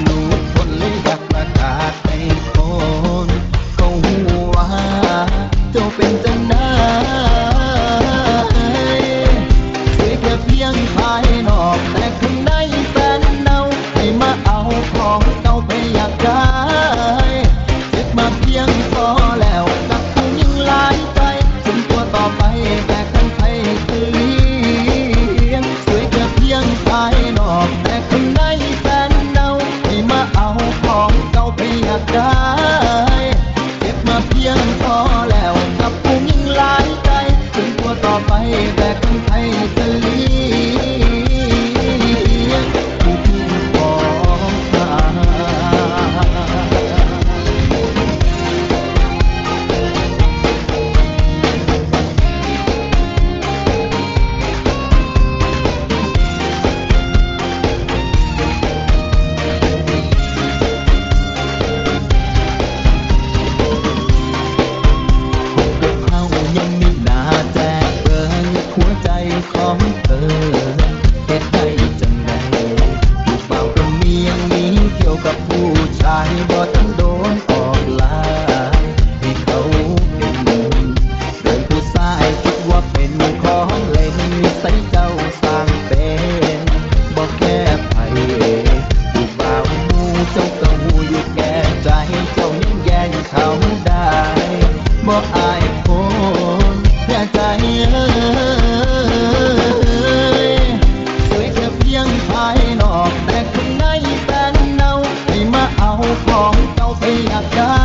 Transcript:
รู้ทนเลยอยากประกาศให้คนเขาหูว่าเจ้าเป็นจังได้สวยแค่เพียงภายนอกแต่ข้างในแฟนเน่าให้มาเอาของเก่าไปอยากได้เจ็บมาเพียงพอแล้วกับผู้ยิ่งหลายใจถึงตัวต่อไปแต่ข้างใครคือเลี้ยงสวยแค่เพียงภายนอกแต่ข้างในแฟนเน่าให้มาเอาของเก่าไปอยากได้เจ็บมาเพียงพอแล้วกับผู้ยิ่งหลายใจถึงตัวต่อไปแต่ข้างใครจะเลี้ยงผู้ยิ่งของข้า เขายังมีหน้าแจกเปิดหัวใจของเธอเหตุใดจังใดผู้เป่ากับเมียงนี้เกี่ยวกับผู้ชายบ่ทันโดนออกลายให้เขาเป็นหนึ่งโดยผู้ชายคิดว่าเป็นของเล่นนิสัยเจ้าสร้างเป็นบ่แค่ไผผู้บ่าวหมู่เจ้าก็หูอยู่แก่ใจเจ้ายังแย่งเขาได้บ่อายคนแค่ใจสวยแค่เพียงภายนอกแต่ข้างในแฟนเน่าให้มาเอาของเก่าไปอยากได้